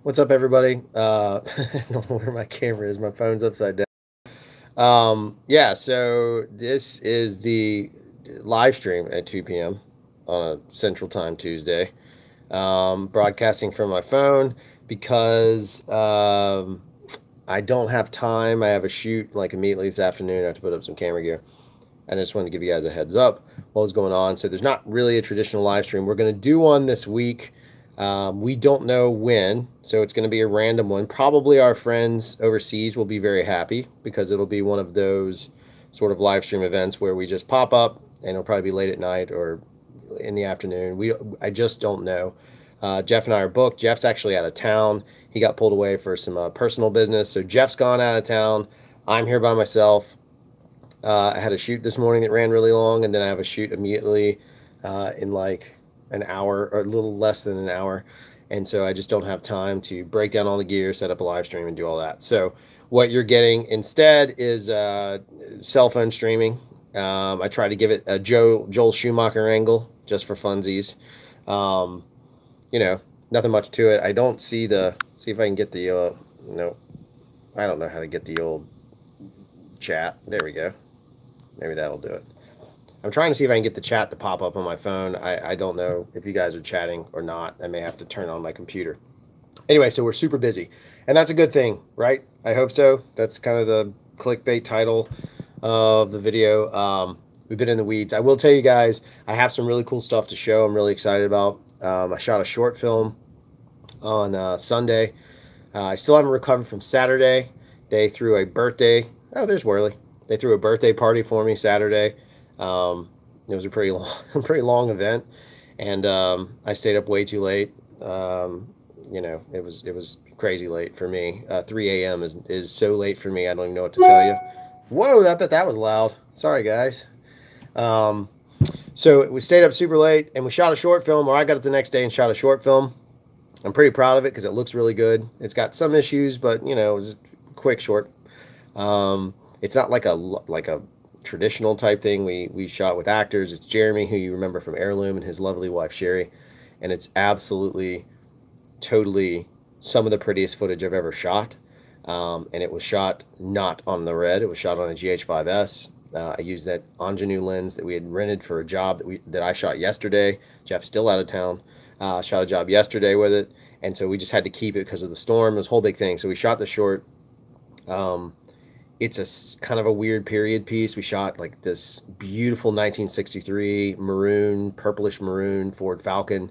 What's up, everybody? I don't know where my camera is. My phone's upside down. Yeah, so this is the live stream at 2 p.m. on a Central Time Tuesday. Broadcasting from my phone because I don't have time. I have a shoot like immediately this afternoon. I have to put up some camera gear. And I just wanted to give you guys a heads up what was going on. So there's not really a traditional live stream. We're going to do one this week. We don't know when, so it's going to be a random one. Probably our friends overseas will be very happy because it'll be one of those sort of live stream events where we just pop up, and it'll probably be late at night or in the afternoon. I just don't know. Jeff and I are booked. Jeff's actually out of town. He got pulled away for some personal business, so Jeff's gone out of town. I'm here by myself. I had a shoot this morning that ran really long, and then I have a shoot immediately in like an hour or a little less than an hour. And so I just don't have time to break down all the gear, set up a live stream, and do all that. So what you're getting instead is cell phone streaming. I try to give it a Joel Schumacher angle just for funsies. Nothing much to it. I don't see if I can get the, I don't know how to get the old chat. There we go. Maybe that'll do it. I'm trying to see if I can get the chat to pop up on my phone. I don't know if you guys are chatting or not. I may have to turn on my computer. Anyway, so we're super busy. And that's a good thing, right? I hope so. That's kind of the clickbait title of the video. We've been in the weeds. I will tell you guys, I have some really cool stuff to show I'm really excited about. I shot a short film on Sunday. I still haven't recovered from Saturday. They threw a birthday. Oh, there's Worley. They threw a birthday party for me Saturday. It was a pretty long event, and I stayed up way too late. It was crazy late for me. 3 a.m. is so late for me. I don't even know what to tell you. Whoa, I bet that was loud. Sorry, guys. So we stayed up super late, and we shot a short film, or I got up the next day and shot a short film. I'm pretty proud of it because it looks really good. It's got some issues, but it was a quick short. It's not like a traditional type thing. We shot with actors. It's Jeremy, who you remember from Heirloom, and his lovely wife Sherry, and it's absolutely, totally some of the prettiest footage I've ever shot. And it was shot not on the Red. It was shot on a GH5S. I used that ingenue lens that we had rented for a job that I shot yesterday. Jeff's still out of town. Shot a job yesterday with it, and so we just had to keep it because of the storm. It was a whole big thing. So we shot the short. It's a kind of a weird period piece. We shot like this beautiful 1963 maroon, purplish maroon Ford Falcon.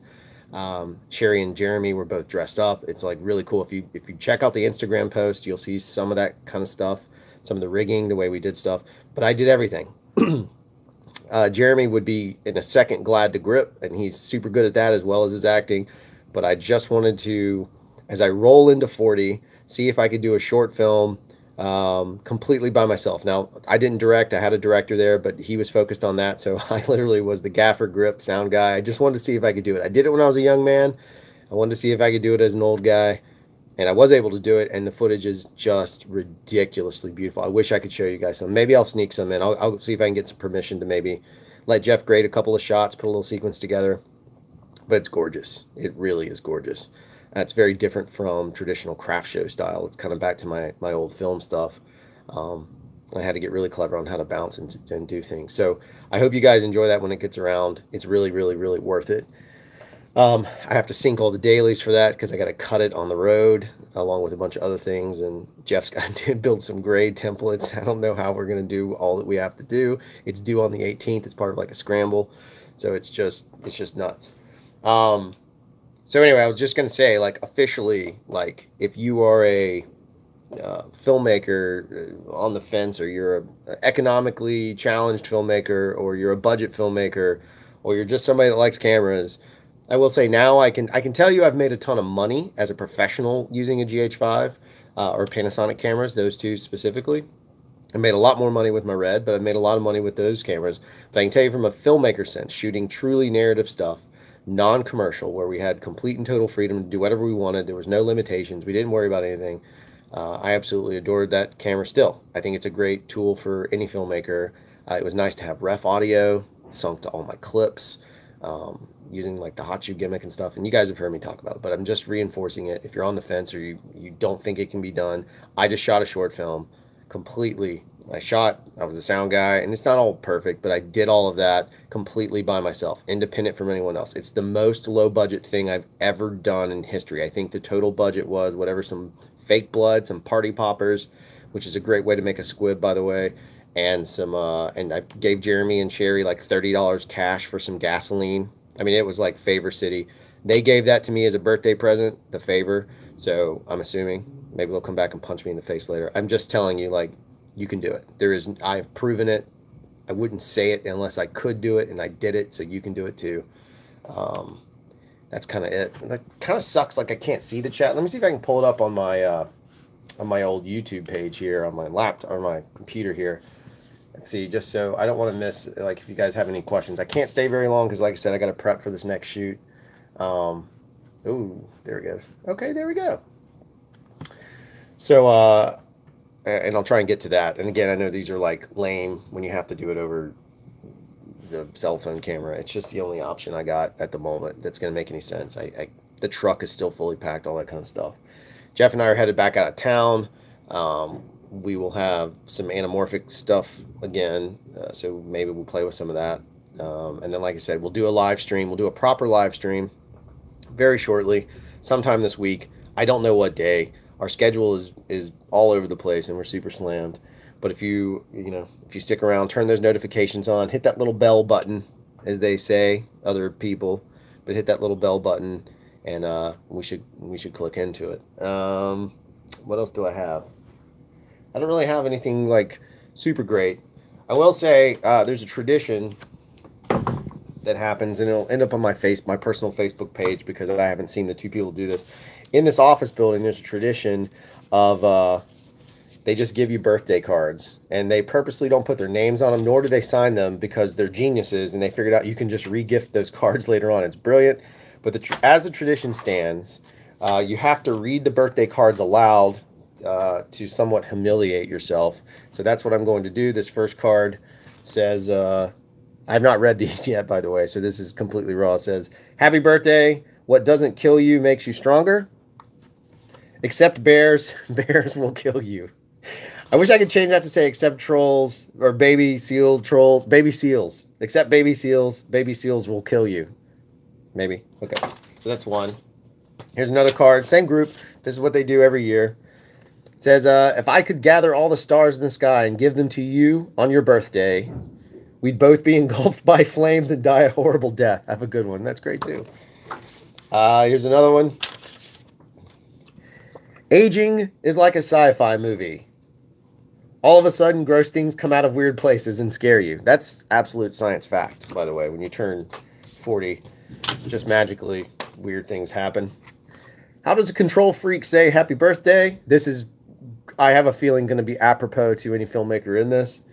Sherry and Jeremy were both dressed up. It's like really cool. If you check out the Instagram post, you'll see some of that kind of stuff, some of the rigging, the way we did stuff. But I did everything. Jeremy would be in a second glad to grip, and he's super good at that as well as his acting. But I just wanted to, as I roll into 40, see if I could do a short film completely by myself. Now, I didn't direct. I had a director there, but he was focused on that. So I literally was the gaffer grip sound guy. I just wanted to see if I could do it. I did it when I was a young man. I wanted to see if I could do it as an old guy, and I was able to do it. And the footage is just ridiculously beautiful. I wish I could show you guys some. Maybe I'll sneak some in. I'll see if I can get some permission to maybe let Jeff grade a couple of shots, put a little sequence together. But it's gorgeous. It really is gorgeous. It's very different from traditional craft show style. It's kind of back to my old film stuff. I had to get really clever on how to bounce and do things. So I hope you guys enjoy that when it gets around. It's really, really, really worth it. I have to sync all the dailies for that because I got to cut it on the road along with a bunch of other things. And Jeff's got to build some grade templates. I don't know how we're going to do all that we have to do. It's due on the 18th. It's part of like a scramble. So it's just nuts. So anyway, I was just going to say, like, officially, like, if you are a filmmaker on the fence, or you're an economically challenged filmmaker, or you're a budget filmmaker, or you're just somebody that likes cameras, I will say now I can tell you I've made a ton of money as a professional using a GH5 or Panasonic cameras, those two specifically. I made a lot more money with my Red, but I've made a lot of money with those cameras. But I can tell you from a filmmaker sense, shooting truly narrative stuff, non-commercial, where we had complete and total freedom to do whatever we wanted. There was no limitations. We didn't worry about anything. I absolutely adored that camera still. I think it's a great tool for any filmmaker. It was nice to have ref audio, sunk to all my clips. using like the hot shoe gimmick and stuff. And you guys have heard me talk about it, but I'm just reinforcing it. If you're on the fence or you don't think it can be done, I just shot a short film completely. I was a sound guy, and it's not all perfect, but I did all of that completely by myself, independent from anyone else. It's the most low budget thing I've ever done in history. I think the total budget was whatever, some fake blood, some party poppers, which is a great way to make a squib, by the way, and some and I gave Jeremy and Sherry like $30 cash for some gasoline. I mean, it was like Favor City. They gave that to me as a birthday present, the favor. So I'm assuming maybe they'll come back and punch me in the face later. I'm just telling you, like, you can do it. I've proven it. I wouldn't say it unless I could do it, and I did it, so you can do it too. That's kind of it. That kind of sucks. Like, I can't see the chat. Let me see if I can pull it up on my old YouTube page here on my laptop or my computer here. Let's see, just so I don't want to miss, like, if you guys have any questions. I can't stay very long because, like I said, I got to prep for this next shoot. Oh, there it goes. Okay, there we go. So, and I'll try and get to that. And again, I know these are like lame when you have to do it over the cell phone camera. It's just the only option I got at the moment that's going to make any sense. The truck is still fully packed, all that kind of stuff. Jeff and I are headed back out of town. We will have some anamorphic stuff again, so maybe we'll play with some of that. And then, like I said, we'll do a live stream. We'll do a proper live stream very shortly, sometime this week. I don't know what day. Our schedule is all over the place, and we're super slammed. But if you stick around, turn those notifications on, hit that little bell button, as they say, other people, but hit that little bell button, and we should click into it. What else do I have? I don't really have anything like super great. I will say there's a tradition that happens, and it'll end up on my personal Facebook page, because I haven't seen the two people do this. In this office building, there's a tradition of they just give you birthday cards, and they purposely don't put their names on them, nor do they sign them, because they're geniuses, and they figured out you can just re-gift those cards later on. It's brilliant. But as the tradition stands, you have to read the birthday cards aloud to somewhat humiliate yourself. So that's what I'm going to do. This first card says, I've not read these yet, by the way, so this is completely raw. It says, "Happy birthday. What doesn't kill you makes you stronger. Except bears. Bears will kill you." I wish I could change that to say, "Except trolls," or "baby seal trolls." Baby seals. Except baby seals. Baby seals will kill you. Maybe. Okay. So that's one. Here's another card. Same group. This is what they do every year. It says, "If I could gather all the stars in the sky and give them to you on your birthday, we'd both be engulfed by flames and die a horrible death." Have a good one. That's great, too. Here's another one. "Aging is like a sci-fi movie. All of a sudden, gross things come out of weird places and scare you." That's absolute science fact, by the way. When you turn 40, just magically, weird things happen. "How does a control freak say happy birthday?" This is, I have a feeling, going to be apropos to any filmmaker in this.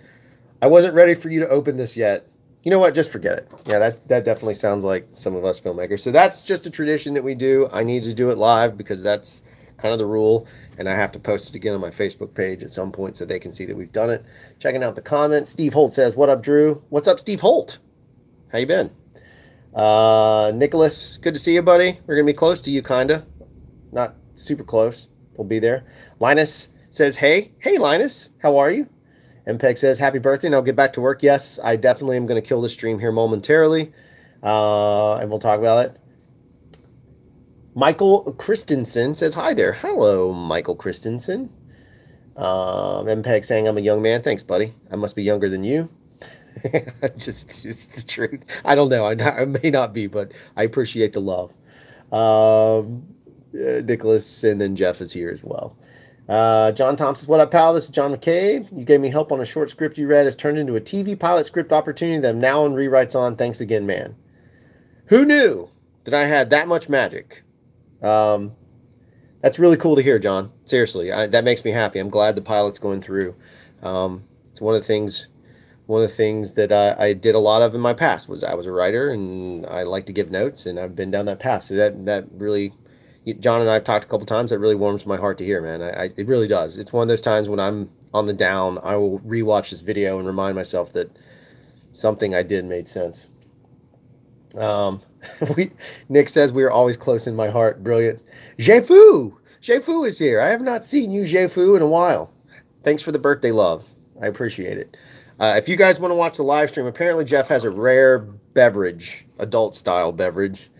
"I wasn't ready for you to open this yet." You know what? Just forget it. Yeah, that definitely sounds like some of us filmmakers. So that's just a tradition that we do. I need to do it live because that's kind of the rule. And I have to post it again on my Facebook page at some point so they can see that we've done it. Checking out the comments. Steve Holt says, "What up, Drew?" What's up, Steve Holt? How you been? Nicholas, good to see you, buddy. We're going to be close to you, kind of. Not super close. We'll be there. Linus says, hey, Linus, how are you? MPEG says, "Happy birthday," and I'll get back to work. Yes, I definitely am going to kill the stream here momentarily, and we'll talk about it. Michael Christensen says, "Hi there." Hello, Michael Christensen. MPEG saying, "I'm a young man." Thanks, buddy. I must be younger than you. Just, it's the truth. I don't know. I may not be, but I appreciate the love. Nicholas, and then Jeff is here as well. John Thompson says, "What up, pal? This is John McCabe. You gave me help on a short script you read. It's turned into a TV pilot script opportunity that I'm now on rewrites on. Thanks again, man." Who knew that I had that much magic? That's really cool to hear, John. Seriously, that makes me happy. I'm glad the pilot's going through. It's one of the things that I did a lot of in my past was I was a writer, and I like to give notes, and I've been down that path. So that really, John and I have talked a couple times. That really warms my heart to hear, man. It really does. It's one of those times when I'm on the down, I will rewatch this video and remind myself that something I did made sense. Um, we Nick says we are always close in my heart. Brilliant. Jefu! Jefu is here. I have not seen you, Jefu, in a while. Thanks for the birthday love. I appreciate it. If you guys want to watch the live stream, apparently Jeff has a rare beverage, adult style beverage,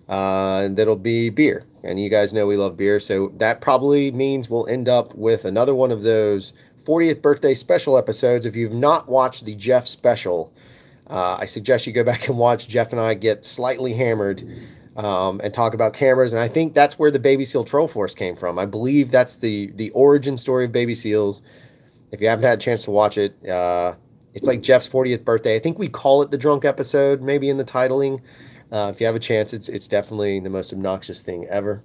that'll be beer. And you guys know we love beer, so that probably means we'll end up with another one of those 40th birthday special episodes. If you've not watched the Jeff special, I suggest you go back and watch Jeff and I get slightly hammered and talk about cameras. And I think that's where the Baby Seal Troll Force came from. I believe that's the origin story of Baby Seals. If you haven't had a chance to watch it, it's like Jeff's 40th birthday. I think we call it the drunk episode, maybe in the titling. If you have a chance, it's definitely the most obnoxious thing ever.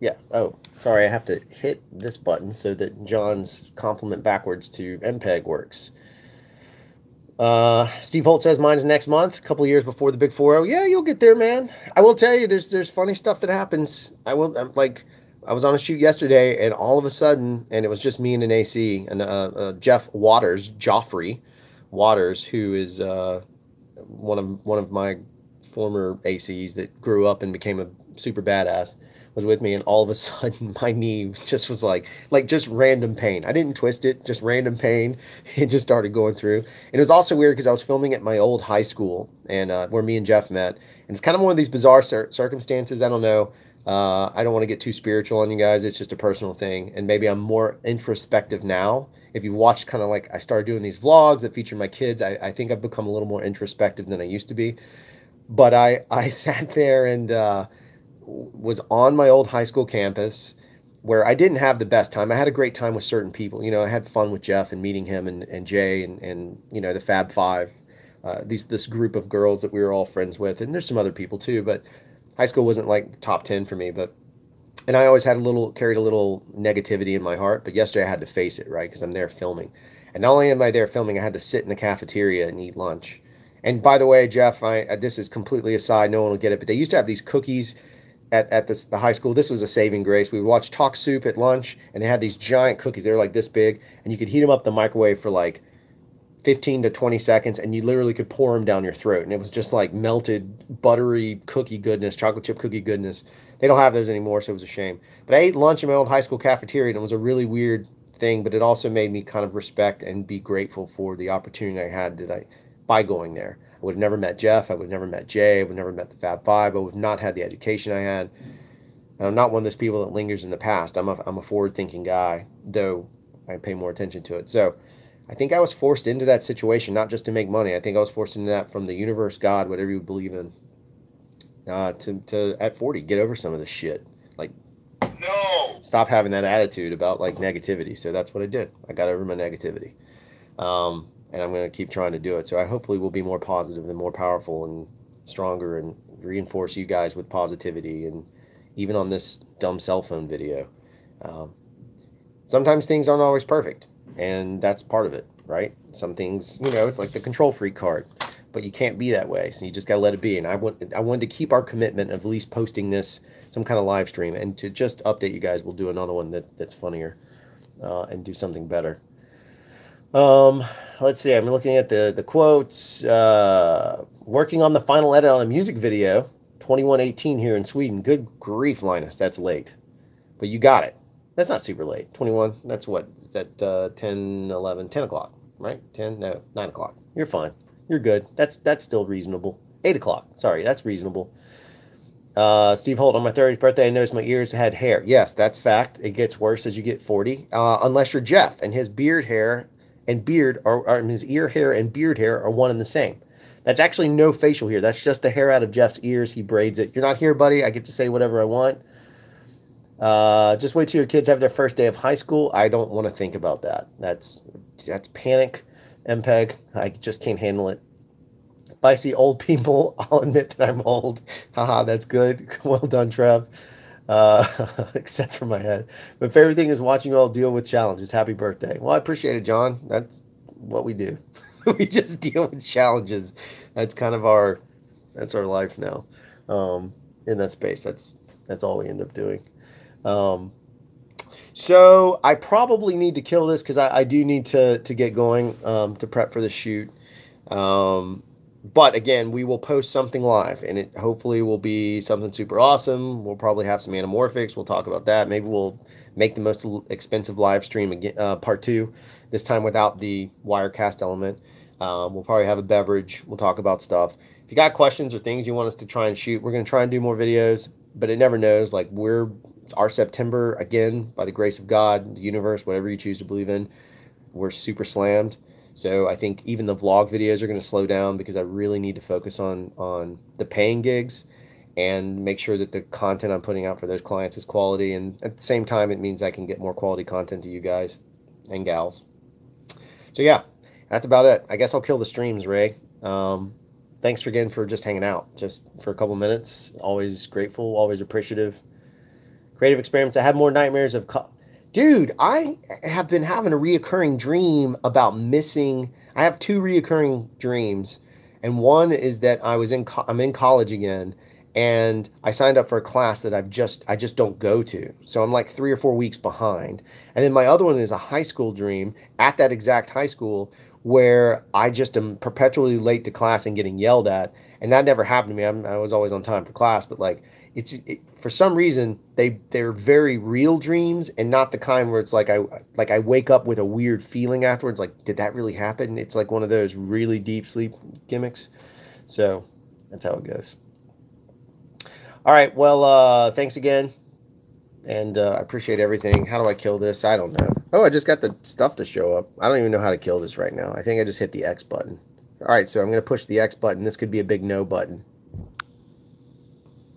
Yeah. Oh, sorry. I have to hit this button so that John's compliment backwards to MPEG works. Steve Holt says mine's next month, a couple of years before the big 4-0. Yeah, you'll get there, man. I will tell you, there's funny stuff that happens. I was on a shoot yesterday, and all of a sudden, and it was just me and an AC, and Jeff Waters, Joffrey Waters, who is one of my former ACs that grew up and became a super badass, was with me, and all of a sudden my knee just was like just random pain. I didn't twist it, just random pain. It just started going through. And it was also weird because I was filming at my old high school, and where me and Jeff met. And it's kind of one of these bizarre circumstances. I don't know. I don't want to get too spiritual on you guys. It's just a personal thing. And maybe I'm more introspective now. If you've watched kind of like I started doing these vlogs that feature my kids, I think I've become a little more introspective than I used to be. But I sat there and was on my old high school campus where I didn't have the best time. I had a great time with certain people. You know, I had fun with Jeff and meeting him and Jay and you know, the Fab Five, this group of girls that we were all friends with. And there's some other people too, but high school wasn't like top 10 for me. And I always carried a little negativity in my heart. But yesterday I had to face it, right? Because I'm there filming. And not only am I there filming, I had to sit in the cafeteria and eat lunch. And by the way, Jeff, this is completely aside. No one will get it. But they used to have these cookies at the high school. This was a saving grace. We would watch Talk Soup at lunch, and they had these giant cookies. They were like this big, and you could heat them up in the microwave for like 15 to 20 seconds, and you literally could pour them down your throat. And it was just like melted, buttery cookie goodness, chocolate chip cookie goodness. They don't have those anymore, so it was a shame. But I ate lunch in my old high school cafeteria, and it was a really weird thing, but it also made me kind of respect and be grateful for the opportunity I had by going there. I would have never met Jeff. I would have never met Jay. I would have never met the Fab Five. I would have not had the education I had. And I'm not one of those people that lingers in the past. I'm a forward-thinking guy, though I pay more attention to it. So I think I was forced into that situation, not just to make money. I think I was forced into that from the universe, God, whatever you believe in, to at 40, get over some of this shit. Like, no, stop having that attitude about like negativity. So that's what I did. I got over my negativity. And I'm going to keep trying to do it. So I hopefully will be more positive and more powerful and stronger and reinforce you guys with positivity. And even on this dumb cell phone video, sometimes things aren't always perfect, and that's part of it, right? Some things, you know, it's like the control freak card, but you can't be that way. So you just got to let it be. And I wanted to keep our commitment of at least posting this, some kind of live stream, and to just update you guys. We'll do another one that's funnier and do something better. Let's see. I'm looking at the quotes. Working on the final edit on a music video, 2118 here in Sweden. Good grief, Linus, that's late, but you got it. That's not super late. 21. That's what? Is that 10, 11, 10 o'clock, right? 10? No, 9 o'clock. You're fine. You're good. That's still reasonable. 8 o'clock. Sorry, that's reasonable. Steve Holt, on my 30th birthday, I noticed my ears had hair. Yes, that's fact. It gets worse as you get 40. Unless you're Jeff, and his beard hair and beard, or his ear hair and beard hair are one and the same. That's actually no facial hair. That's just the hair out of Jeff's ears. He braids it. You're not here, buddy. I get to say whatever I want. Just wait till your kids have their first day of high school. I don't want to think about that. That's panic, MPEG. I just can't handle it. If I see old people, I'll admit that I'm old. Haha, that's good. Well done, Trev. Except for my head. My favorite thing is watching you all deal with challenges. Happy birthday. Well, I appreciate it, John. That's what we do. We just deal with challenges. That's kind of our life now. In that space. That's all we end up doing. So I probably need to kill this because I do need to get going to prep for the shoot. But again, we will post something live, and it hopefully will be something super awesome. We'll probably have some anamorphics. We'll talk about that. Maybe we'll make the most expensive live stream again, part two, this time without the Wirecast element. We'll probably have a beverage. We'll talk about stuff. If you got questions or things you want us to try and shoot, we're going to try and do more videos, but it never knows. Like, our September, again, by the grace of God, the universe, whatever you choose to believe in, we're super slammed. So I think even the vlog videos are going to slow down because I really need to focus on the paying gigs and make sure that the content I'm putting out for those clients is quality. And at the same time, it means I can get more quality content to you guys and gals. So yeah, that's about it. I guess I'll kill the streams, Ray. Thanks again for just hanging out, just for a couple minutes. Always grateful, always appreciative. Creative experiments. I have more nightmares of... Dude, I have been having a reoccurring dream about missing. I have two reoccurring dreams, and one is that I'm in college again, and I signed up for a class that I just don't go to. So I'm like 3 or 4 weeks behind. And then my other one is a high school dream at that exact high school where I just am perpetually late to class and getting yelled at. And that never happened to me. I was always on time for class, but like for some reason they're very real dreams and not the kind where it's like I wake up with a weird feeling afterwards, like, did that really happen? It's like one of those really deep sleep gimmicks. So that's how it goes. All right, well, thanks again, and I appreciate everything. How do I kill this? I don't know. Oh, I just got the stuff to show up. I don't even know how to kill this right now. I think I just hit the X button. All right, so I'm going to push the X button. This could be a big no button.